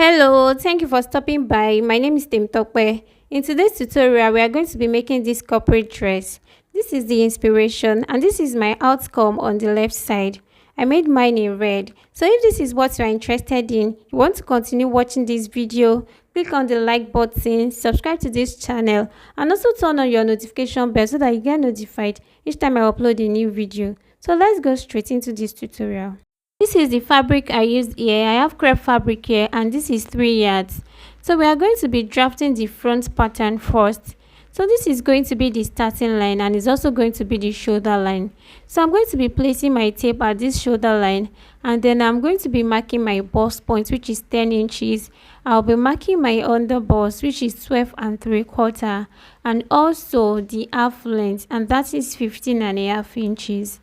Hello, thank you for stopping by. My name is Tim Tokwe. In today's tutorial, we are going to be making this corporate dress. This is the inspiration and this is my outcome on the left side. I made mine in red. So if this is what you are interested in, you want to continue watching this video, click on the like button, subscribe to this channel, and also turn on your notification bell so that you get notified each time I upload a new video. So let's go straight into this tutorial. This is the fabric I used here. I have crepe fabric here and this is 3 yards. So we are going to be drafting the front pattern first. So this is going to be the starting line and it's also going to be the shoulder line. So I'm going to be placing my tape at this shoulder line and then I'm going to be marking my bust point, which is 10 inches. I'll be marking my under bust, which is 12 and 3/4, and also the half length, and that is 15.5 inches.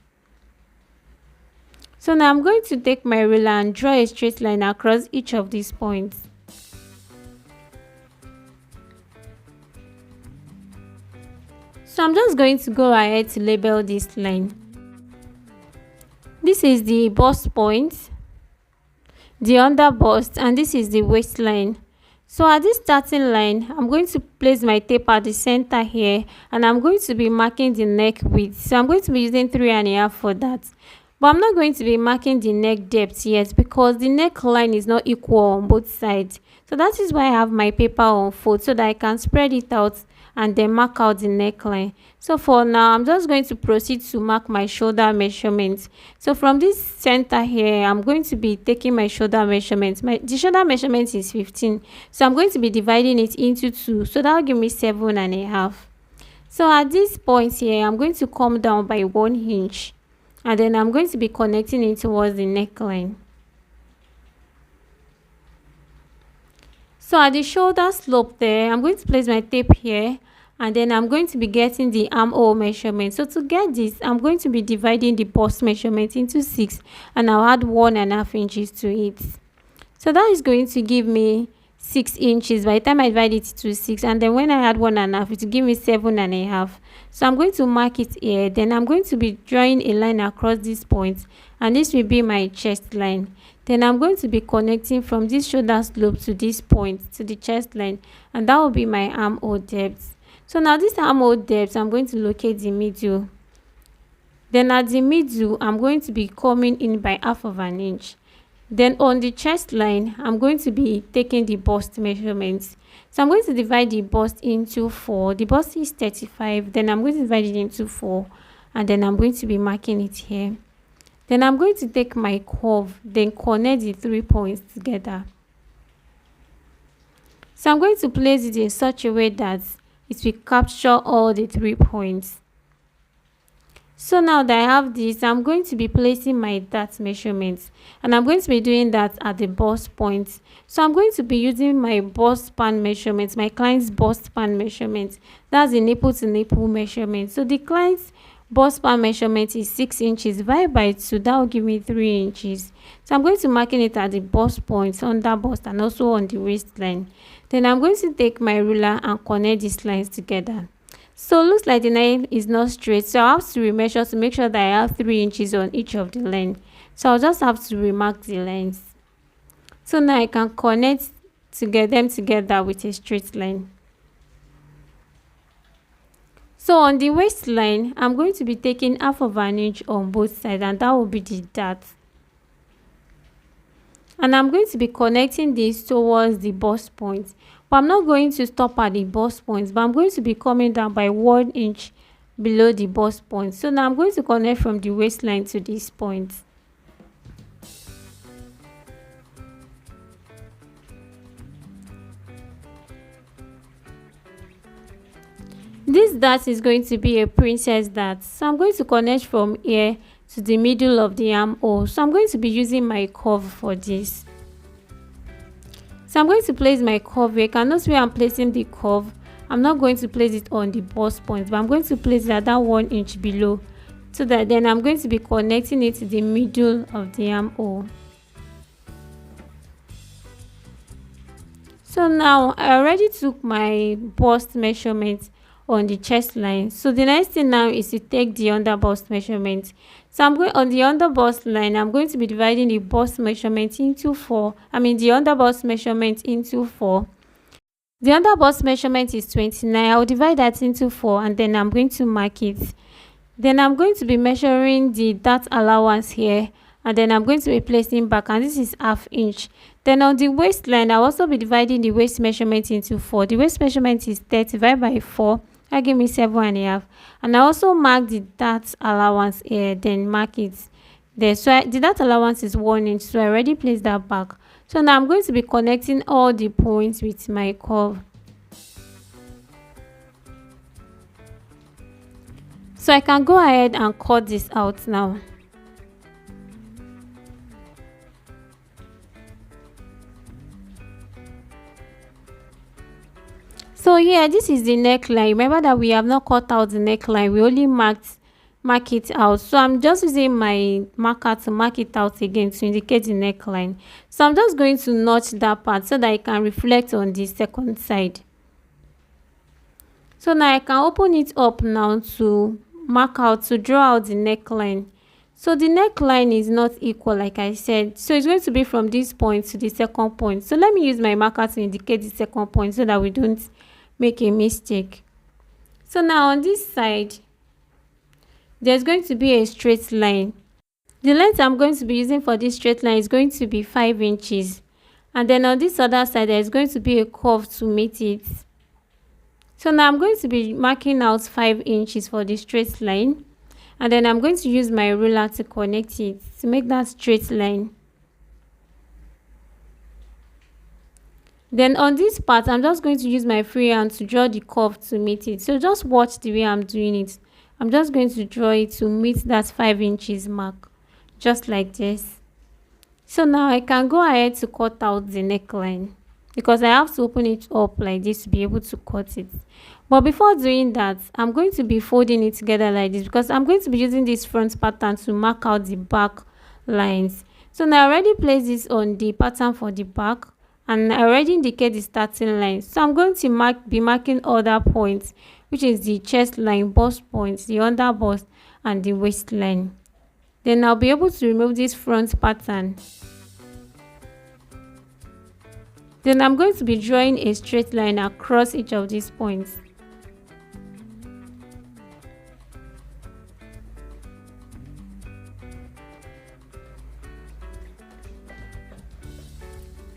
So now I'm going to take my ruler and draw a straight line across each of these points. So I'm just going to go ahead to label this line. This is the bust point, the under bust, and this is the waistline. So at this starting line, I'm going to place my tape at the center here and I'm going to be marking the neck width. So I'm going to be using 3.5 for that. But I'm not going to be marking the neck depth yet because the neckline is not equal on both sides. So that is why I have my paper on fold so that I can spread it out and then mark out the neckline. So for now, I'm just going to proceed to mark my shoulder measurements. So from this center here, I'm going to be taking my shoulder measurements. The shoulder measurement is 15. So I'm going to be dividing it into 2. So that will give me 7.5. So at this point here, I'm going to come down by 1 inch. And then I'm going to be connecting it towards the neckline. So at the shoulder slope there, I'm going to place my tape here and then I'm going to be getting the armhole measurement. So to get this, I'm going to be dividing the bust measurement into 6 and I'll add 1.5 inches to it. So that is going to give me 6 inches by the time I divide it to 6, and then when I add 1.5, it will give me 7.5. So I'm going to mark it here. Then I'm going to be drawing a line across this point and this will be my chest line. Then I'm going to be connecting from this shoulder slope to this point to the chest line, and that will be my armhole depth. So now this armhole depth, I'm going to locate the middle. Then at the middle, I'm going to be coming in by 1/2 inch. Then on the chest line, I'm going to be taking the bust measurements. So I'm going to divide the bust into 4. The bust is 35. Then I'm going to divide it into 4. And then I'm going to be marking it here. Then I'm going to take my curve, then connect the 3 points together. So I'm going to place it in such a way that it will capture all the 3 points. So now that I have this, I'm going to be placing my dart measurements and I'm going to be doing that at the bust point. So I'm going to be using my bust span measurements, my client's bust span measurement. That's the nipple to nipple measurement. So the client's bust span measurement is 6 inches divided by 2. That will give me 3 inches. So I'm going to marking it at the bust point, under bust, and also on the waistline. Then I'm going to take my ruler and connect these lines together. So looks like the line is not straight, so I have to remeasure to make sure that I have 3 inches on each of the lines. So I'll just have to remark the lines. So now I can connect to get them together with a straight line. So on the waistline, I'm going to be taking 1/2 inch on both sides, and that will be the dart. And I'm going to be connecting this towards the bust point. But I'm not going to stop at the bust point, but I'm going to be coming down by 1 inch below the bust point. So now I'm going to connect from the waistline to this point. This dart is going to be a princess dart. So I'm going to connect from here to the middle of the armhole. So I'm going to be using my curve for this. So I'm going to place my curve here. You can notice where I'm placing the curve. I'm not going to place it on the bust point, but I'm going to place it at that 1 inch below, so that then I'm going to be connecting it to the middle of the armhole. So now I already took my bust measurement on the chest line. So the next thing now is to take the under bust measurement. So I'm going on the under bust line. I'm going to be dividing the bust measurement into 4. The under bust measurement into 4. The under bust measurement is 29. I'll divide that into 4 and then I'm going to mark it. Then I'm going to be measuring the dart allowance here, and then I'm going to be placing back, and this is ½ inch. Then on the waistline, I'll also be dividing the waist measurement into 4. The waist measurement is 30 divided by 4. That give me 7.5. And I also mark the dart allowance here, then mark it there. So the dart allowance is 1 inch, so I already placed that back. So now I'm going to be connecting all the points with my curve. So I can go ahead and cut this out now. So here, this is the neckline. Remember that we have not cut out the neckline, we only mark it out. So I'm just using my marker to mark it out again to indicate the neckline. So I'm just going to notch that part so that it can reflect on the second side. So now I can open it up now to draw out the neckline. So the neckline is not equal, like I said, so it's going to be from this point to the second point. So let me use my marker to indicate the second point so that we don't make a mistake. So now on this side, there's going to be a straight line. The length I'm going to be using for this straight line is going to be 5 inches, and then on this other side there is going to be a curve to meet it. So now I'm going to be marking out 5 inches for the straight line, and then I'm going to use my ruler to connect it to make that straight line. Then on this part, I'm just going to use my free hand to draw the curve to meet it. So just watch the way I'm doing it. I'm just going to draw it to meet that 5 inches mark, just like this. So now I can go ahead to cut out the neckline, because I have to open it up like this to be able to cut it. But before doing that, I'm going to be folding it together like this, because I'm going to be using this front pattern to mark out the back lines. So now I already placed this on the pattern for the back, and I already indicate the starting line. So I'm going to be marking other points, which is the chest line, bust points, the under bust, and the waistline. Then I'll be able to remove this front pattern. Then I'm going to be drawing a straight line across each of these points.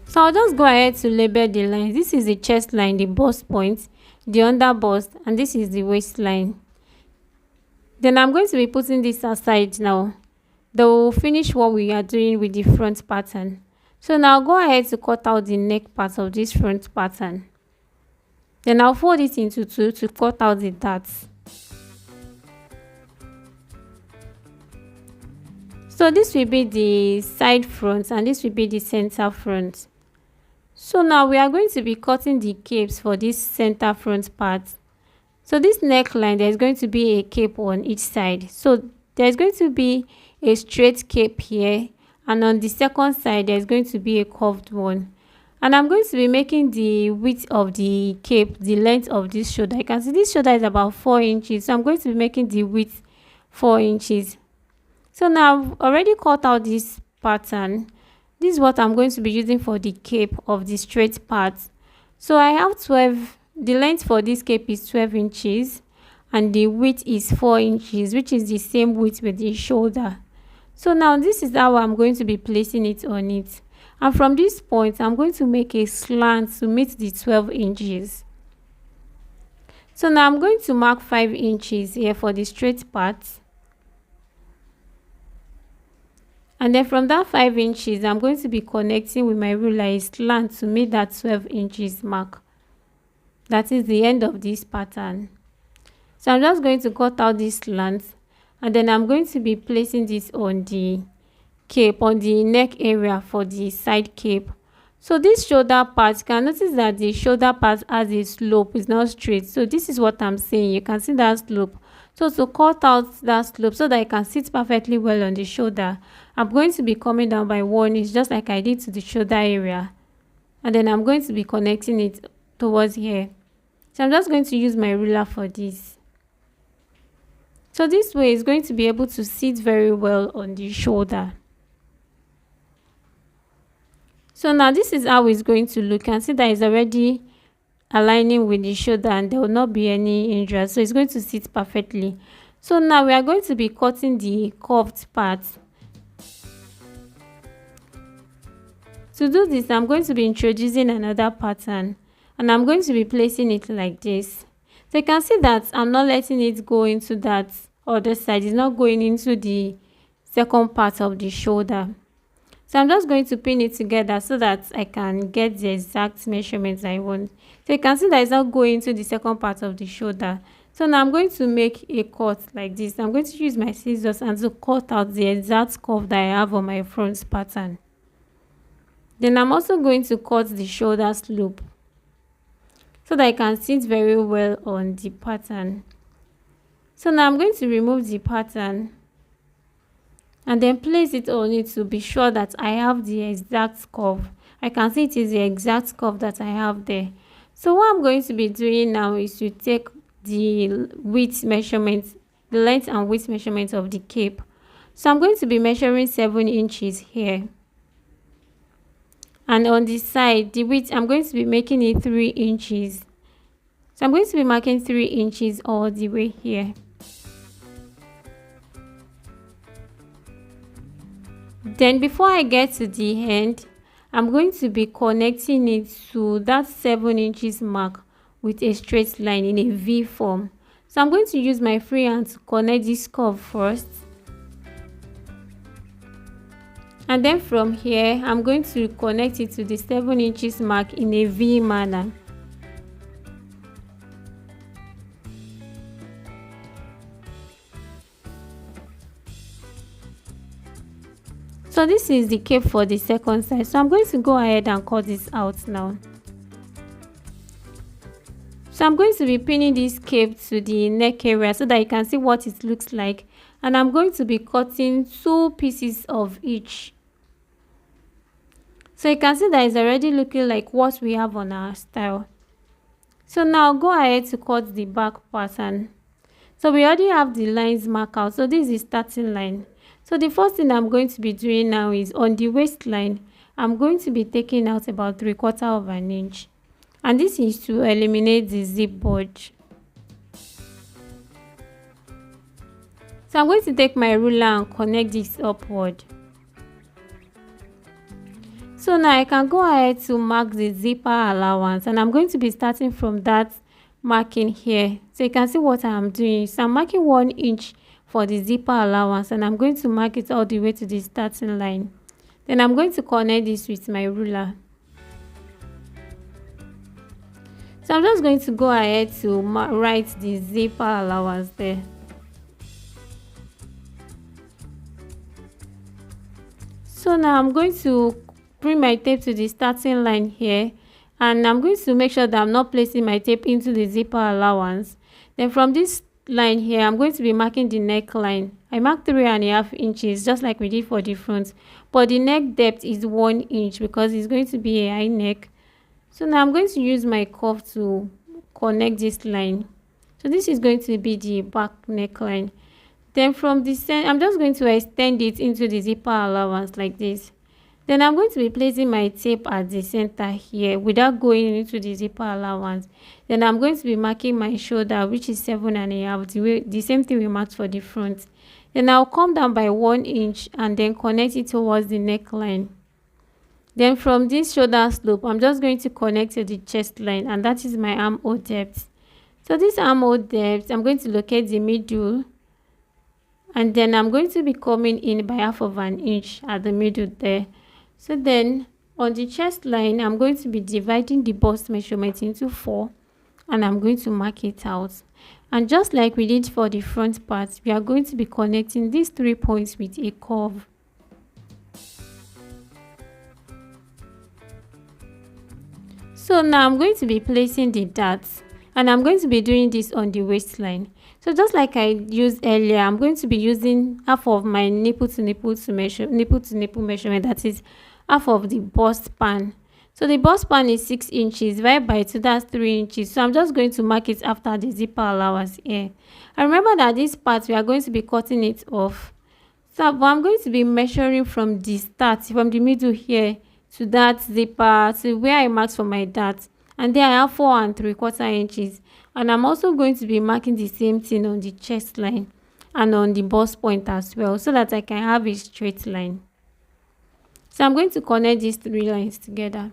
So I'll just go ahead to label the lines. This is the chest line, the bust point, the under bust, and this is the waistline. Then I'm going to be putting this aside now. Then we'll finish what we are doing with the front pattern. So now I'll go ahead to cut out the neck part of this front pattern. Then I'll fold it into 2 to cut out the darts. So this will be the side front and this will be the center front. So now we are going to be cutting the capes for this center front part. So this neckline, there's going to be a cape on each side. So there's going to be a straight cape here, and on the second side there's going to be a curved one. And I'm going to be making the width of the cape the length of this shoulder. You can see this shoulder is about 4 inches, so I'm going to be making the width 4 inches. So now I've already cut out this pattern. This is what I'm going to be using for the cape of the straight part. So I have 12, the length for this cape is 12 inches and the width is 4 inches, which is the same width with the shoulder. So now this is how I'm going to be placing it on it. And from this point, I'm going to make a slant to meet the 12 inches. So now I'm going to mark 5 inches here for the straight part. And then from that 5 inches, I'm going to be connecting with my ruler a slant to meet that 12 inches mark. That is the end of this pattern. So I'm just going to cut out this slant, and then I'm going to be placing this on the cape, on the neck area for the side cape. So this shoulder part, you can notice that the shoulder part has a slope, it's not straight. So this is what I'm saying, you can see that slope. So to cut out that slope so that it can sit perfectly well on the shoulder, I'm going to be coming down by 1 inch, just like I did to the shoulder area, and then I'm going to be connecting it towards here. So I'm just going to use my ruler for this. So this way is going to be able to sit very well on the shoulder. So now this is how it's going to look. You can see that it's already aligning with the shoulder and there will not be any hindrance. So it's going to sit perfectly. So now we are going to be cutting the curved part. To do this, I'm going to be introducing another pattern and I'm going to be placing it like this. So you can see that I'm not letting it go into that other side. It's not going into the second part of the shoulder. So I'm just going to pin it together so that I can get the exact measurements I want. So you can see that it's not going to the second part of the shoulder. So now I'm going to make a cut like this. I'm going to use my scissors and to cut out the exact curve that I have on my front pattern. Then I'm also going to cut the shoulder slope so that I can sit very well on the pattern. So now I'm going to remove the pattern and then place it on it to be sure that I have the exact curve. I can see it is the exact curve that I have there. So what I'm going to be doing now is to take the width measurement, the length and width measurement of the cape. So I'm going to be measuring 7 inches here. And on the side, the width, I'm going to be making it 3 inches. So I'm going to be marking 3 inches all the way here. Then before I get to the end, I'm going to be connecting it to that 7 inches mark with a straight line in a V form. So I'm going to use my free hand to connect this curve first. And then from here, I'm going to connect it to the 7 inches mark in a V manner. So this is the cape for the second side. So I'm going to go ahead and cut this out now. So I'm going to be pinning this cape to the neck area so that you can see what it looks like. And I'm going to be cutting 2 pieces of each. So you can see that it's already looking like what we have on our style. So now go ahead to cut the back pattern. So we already have the lines marked out. So this is the starting line. So the first thing I'm going to be doing now is on the waistline, I'm going to be taking out about 3/4 of an inch. And this is to eliminate the zip bulge. So I'm going to take my ruler and connect this upward. So now I can go ahead to mark the zipper allowance and I'm going to be starting from that marking here. So you can see what I'm doing. So I'm marking 1 inch for the zipper allowance and I'm going to mark it all the way to the starting line. Then I'm going to connect this with my ruler. So I'm just going to go ahead to write the zipper allowance there. So now I'm going to bring my tape to the starting line here and I'm going to make sure that I'm not placing my tape into the zipper allowance. Then from this line here, I'm going to be marking the neckline. I marked 3.5 inches just like we did for the front, but the neck depth is 1 inch because it's going to be a high neck. So now I'm going to use my cuff to connect this line. So this is going to be the back neckline. Then from the center, I'm just going to extend it into the zipper allowance like this. Then I'm going to be placing my tape at the center here without going into the zipper allowance. Then I'm going to be marking my shoulder, which is 7.5, the same thing we marked for the front. Then I'll come down by 1 inch and then connect it towards the neckline. Then from this shoulder slope, I'm just going to connect to the chest line, and that is my armhole depth. So this armhole depth, I'm going to locate the middle, and then I'm going to be coming in by 1/2 of an inch at the middle there. So then on the chest line, I'm going to be dividing the bust measurement into 4 and I'm going to mark it out. And just like we did for the front part, we are going to be connecting these 3 points with a curve. So now I'm going to be placing the darts and I'm going to be doing this on the waistline. So just like I used earlier, I'm going to be using 1/2 of my nipple to nipple measurement, that is 1/2 of the bust pan. So the bust span is 6 inches divided by 2, that's 3 inches. So I'm just going to mark it after the zipper allowance here. And remember that this part we are going to be cutting it off. So but I'm going to be measuring from the start, from the middle here to that zipper, to where I marked for my dart. And then I have 4 3/4 inches. And I'm also going to be marking the same thing on the chest line and on the bust point as well, so that I can have a straight line. So I'm going to connect these 3 lines together.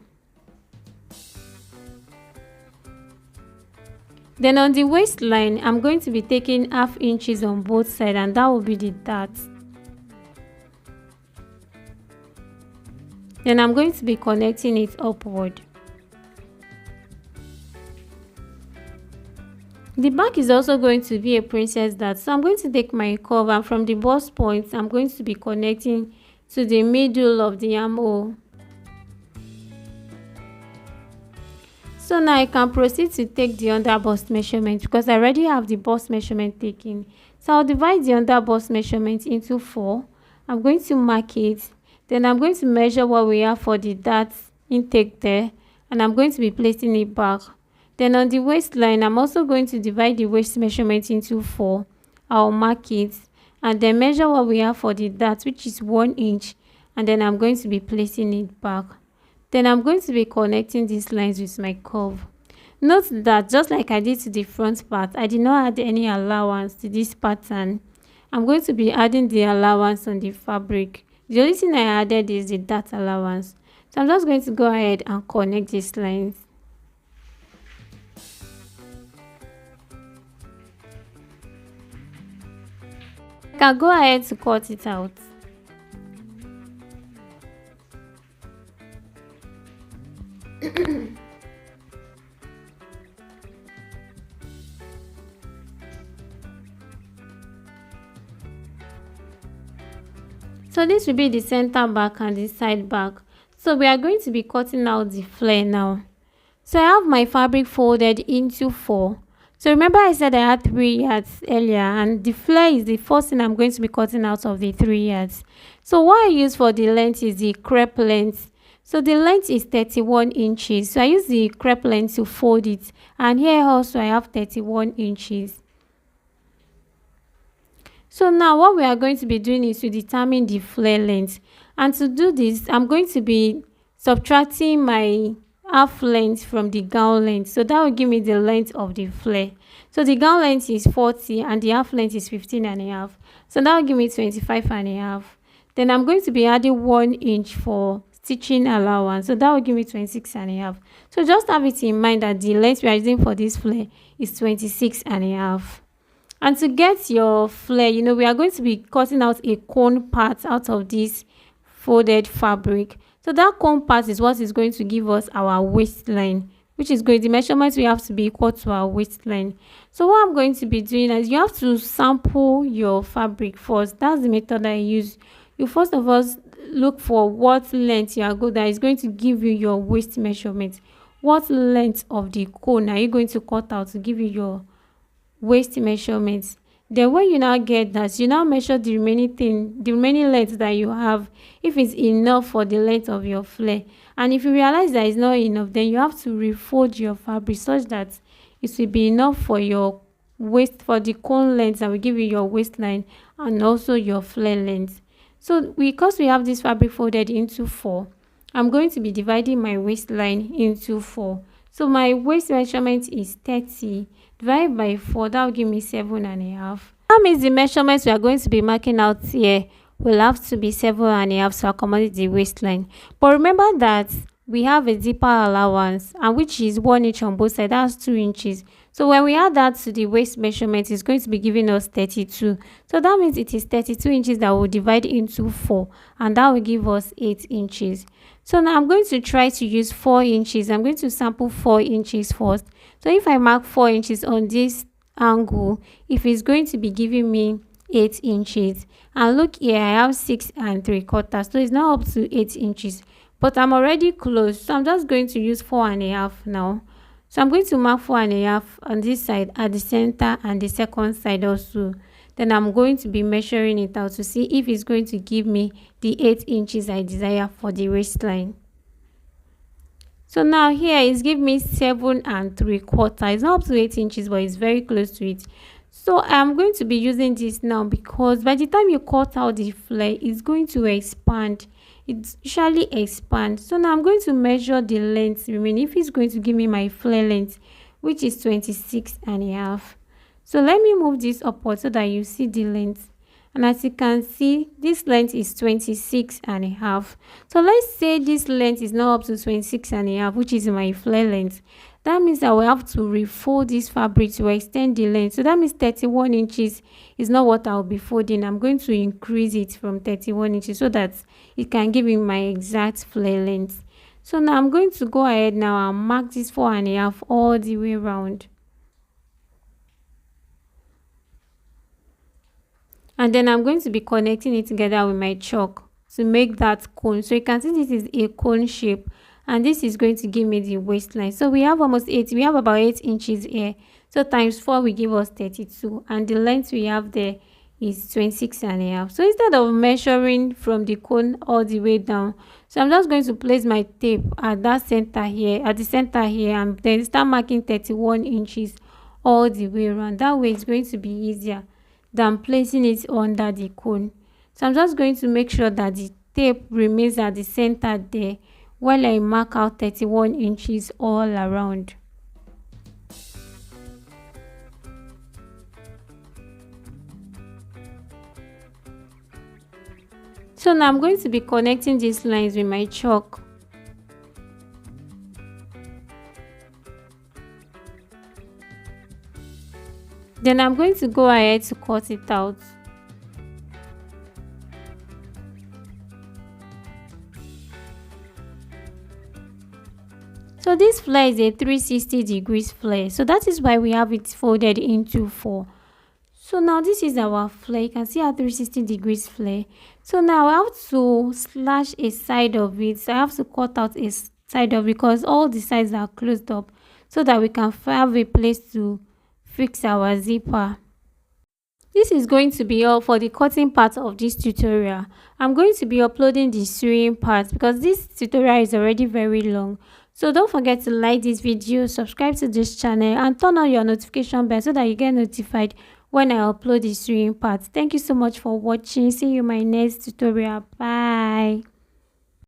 Then on the waistline, I'm going to be taking 1/2 inches on both sides, and that will be the dart. Then I'm going to be connecting it upward. The back is also going to be a princess dart, so I'm going to take my curve, and from the bust point I'm going to be connecting to the middle of the armhole. So now I can proceed to take the under bust measurement, because I already have the bust measurement taken. So I'll divide the under bust measurement into 4. I'm going to mark it. Then I'm going to measure what we have for the dart intake there, and I'm going to be placing it back. Then on the waistline, I'm also going to divide the waist measurement into 4. I'll mark it and then measure what we have for the dart, which is 1 inch, and then I'm going to be placing it back. Then I'm going to be connecting these lines with my curve. Note that just like I did to the front part, I did not add any allowance to this pattern. I'm going to be adding the allowance on the fabric. The only thing I added is the dart allowance. So I'm just going to go ahead and connect these lines. I can go ahead to cut it out. So this will be the center back and the side back. So we are going to be cutting out the flare now. So I have my fabric folded into 4. So remember I said I had 3 yards earlier, and the flare is the first thing I'm going to be cutting out of the 3 yards. So what I use for the length is the crepe length. So the length is 31 inches. So I use the crepe length to fold it, and here also I have 31 inches. So now what we are going to be doing is to determine the flare length, and to do this I'm going to be subtracting my half length from the gown length. So that will give me the length of the flare. So the gown length is 40 and the half length is 15.5. So that will give me 25.5. Then I'm going to be adding 1 inch for stitching allowance. So that will give me 26.5. So just have it in mind that the length we are using for this flare is 26.5. And to get your flare, we are going to be cutting out a cone part out of this folded fabric. So that cone part is what is going to give us our waistline, which is going, the measurements we have to be equal to our waistline. So what I'm going to be doing is you have to sample your fabric first. That's the method I use. You first of all look for what length you are good that is going to give you your waist measurement. What length of the cone are you going to cut out to give you your waist measurements? Then when you now get that, you now measure the remaining length that you have, if it's enough for the length of your flare. And if you realize that it's not enough, then you have to refold your fabric such that it will be enough for your waist, for the cone length that will give you your waistline and also your flare length. So because we have this fabric folded into 4, I'm going to be dividing my waistline into 4. So my waist measurement is 30 divided by 4. That will give me 7.5. That means the measurements we are going to be marking out here will have to be 7.5 to accommodate the waistline. But remember that we have a zipper allowance, and which is 1 inch on both sides. That's 2 inches. So when we add that to the waist measurement, it's going to be giving us 32. So that means it is 32 inches that will divide into 4, and that will give us 8 inches. So now I'm going to try to use 4 inches. I'm going to sample 4 inches first. So if I mark 4 inches on this angle, if it's going to be giving me 8 inches. And look here, I have 6 3/4. So it's not up to 8 inches. But I'm already close. So I'm just going to use 4.5 now. So I'm going to mark 4.5 on this side at the center and the second side also. Then I'm going to be measuring it out to see if it's going to give me the 8 inches I desire for the waistline. So now here it's give me 7 and 3/4. It's not up to 8 inches, but it's very close to it. So I'm going to be using this now because by the time you cut out the flare, it's going to expand. It usually expands. So now I'm going to measure the length. I mean, if it's going to give me my flare length, which is 26 and a half. So let me move this upward so that you see the length. And as you can see, this length is 26 and a half. So let's say this length is now up to 26 and a half, which is my flare length. That means I will have to refold this fabric to extend the length. So that means 31 inches is not what I'll be folding. I'm going to increase it from 31 inches so that it can give me my exact flare length. So now I'm going to go ahead now and mark this 4.5 all the way around. And then I'm going to be connecting it together with my chalk to make that cone. So you can see this is a cone shape, and this is going to give me the waistline. So we have about 8 inches here. So times 4 will give us 32, and the length we have there is 26 and a half. So instead of measuring from the cone all the way down, so I'm just going to place my tape at the center here, and then start marking 31 inches all the way around. That way it's going to be easier than placing it under the cone. So I'm just going to make sure that the tape remains at the center there while I mark out 31 inches all around. So now I'm going to be connecting these lines with my chalk. Then I'm going to go ahead to cut it out. So this flare is a 360 degrees flare. So that is why we have it folded into 4. So now this is our flare. You can see our 360 degrees flare. So now I have to slash a side of it. So I have to cut out a side of it because all the sides are closed up so that we can have a place to fix our zipper. This is going to be all for the cutting part of this tutorial. I'm going to be uploading the sewing part because this tutorial is already very long. So don't forget to like this video, subscribe to this channel, and turn on your notification bell so that you get notified when I upload the sewing part. Thank you so much for watching. See you in my next tutorial. Bye.